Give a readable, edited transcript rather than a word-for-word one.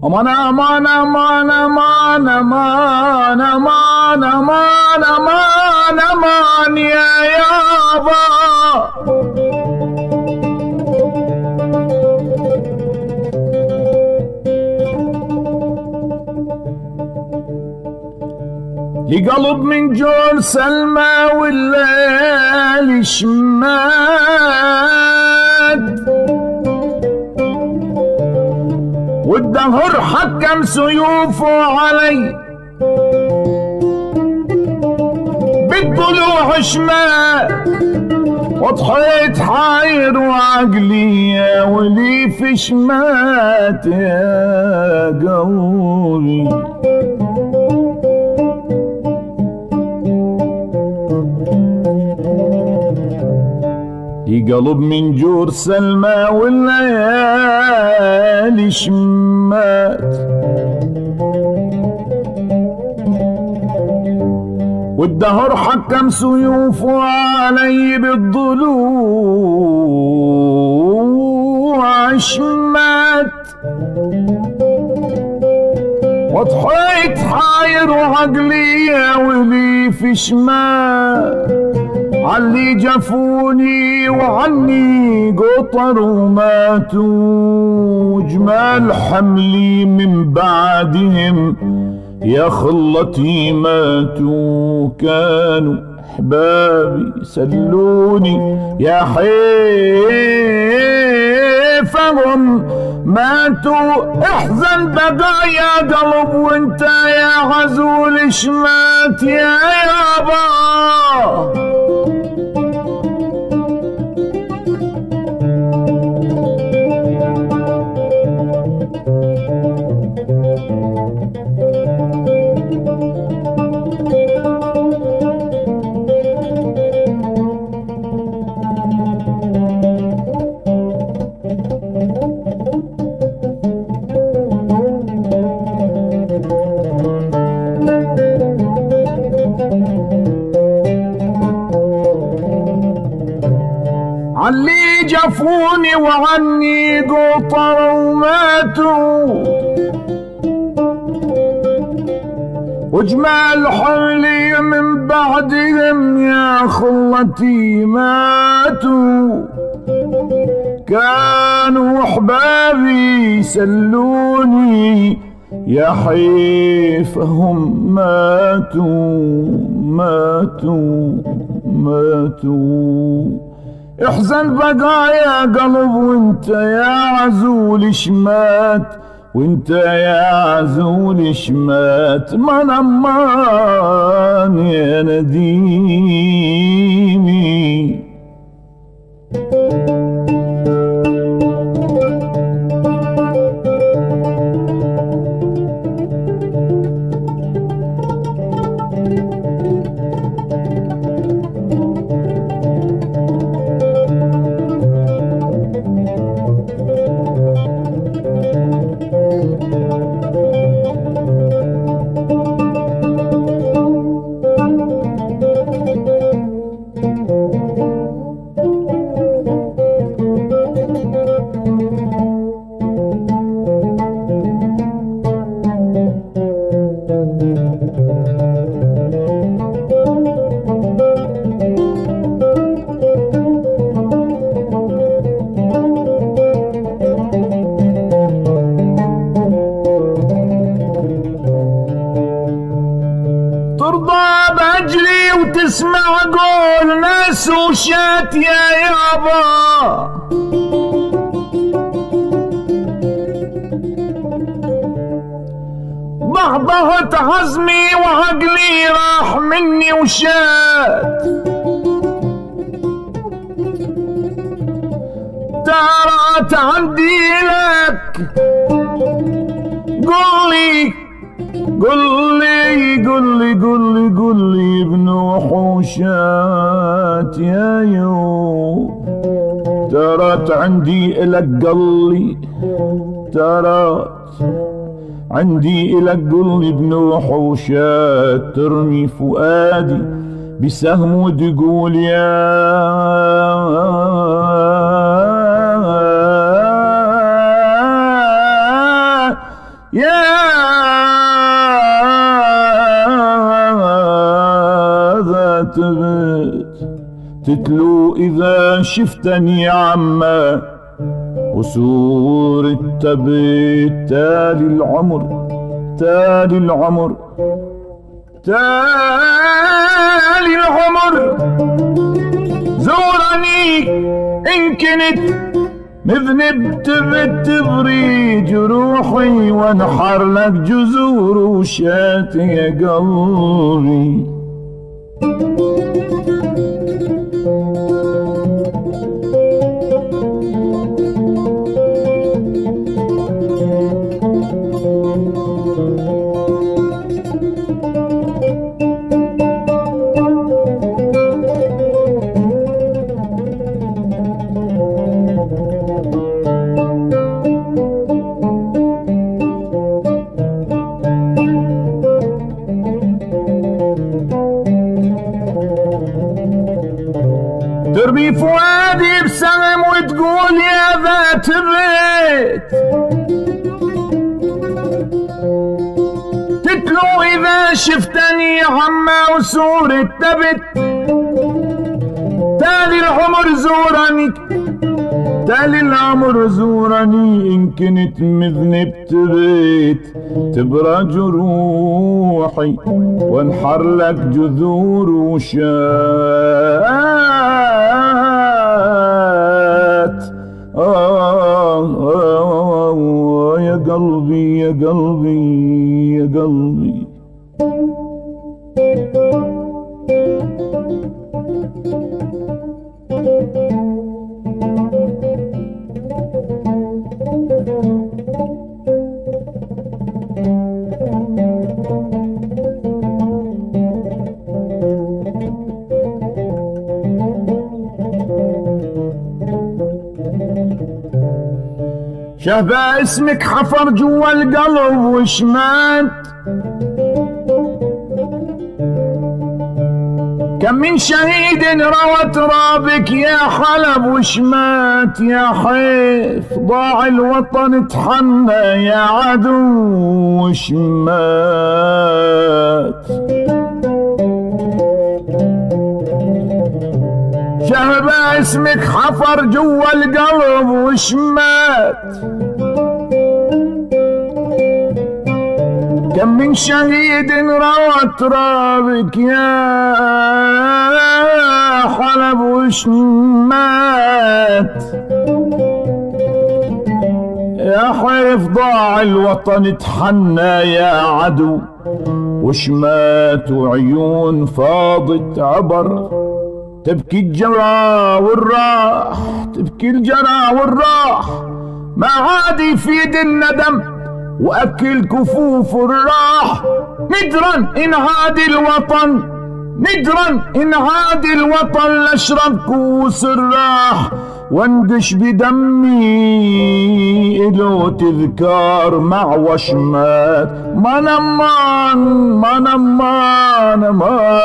امان امان امان امان امان امان امان امان امان يا يابا لقلب من جور سلمى والليل شمات والدهر حكم سيوفه علي بالضلوع شمات وضحيت حاير وعقلي يا ولي في شمات يا قلبي قلب من جور سلمى والليالي شمات والدهر حكم سيوفه علي بالضلوع شمات وضحيت حاير وعقلي يا ولي في شمات علي جفوني وعني قطر وماتوا جمال حملي من بعدهم يا خلتي ماتوا كانوا احبابي سلوني يا حيفهم ماتوا احزن بقى يا قلب وانت يا غزول شمات يا يابا علي جفوني وعني قطر وماتوا وجمال حولي من بعدهم يا خلتي ماتوا كانوا احبابي سلوني يا حيفهم ماتوا احزن بقى يا قلب وانت يا عزول شمات وانت يا عزول شمات من امان يا نديمي تسمع قول ناس وشات يا يابا ضهضهت عزمي وعقلي راح مني وشات ترات عندي لك قل لي ابن وحوشات يا يوب ترات عندي إلك ترات عندي إلك قل لي ابن وحوشات ترمي فؤادي بسهم وتقول يا تبت تتلو إذا شفتني عما وصورة تبت تالي العمر تالي العمر تالي العمر زورني إن كنت مذنب تبت تبري جروحي وانحر لك جذور وشات يا قلبي. تربي فؤادي بسلم وتقول يا ذات البيت تتلو إذا شفتني عما وصورة تبت تالي العمر زورني تالي العمر زورني إن كنت مذنب تبت تبرى جروحي وانحر لك جذور وشات يا قلبي يا قلبي يا قلبي. شهبة اسمك حفر جوا القلب وشمات كم من شهيد روى ترابك يا حلب وشمات يا حيف ضاع الوطن تحنى يا عدو وشمات. شهبة اسمك حفر جوا القلب وشمات كم من شهيد روى ترابك يا حلب وشمات يا حيف ضاع الوطن تحنى يا عدو وشمات وعيون فاضت عبر تبكي الجرى والراح تبكي الجرى والراح ما عاد يفيد الندم وأكل كفوف الراح ندرا إن عاد الوطن ندرا إن عاد الوطن لاشرب كوس الراح واندش بدمي إلو تذكار مع وشمات ما نمان ما نمان ما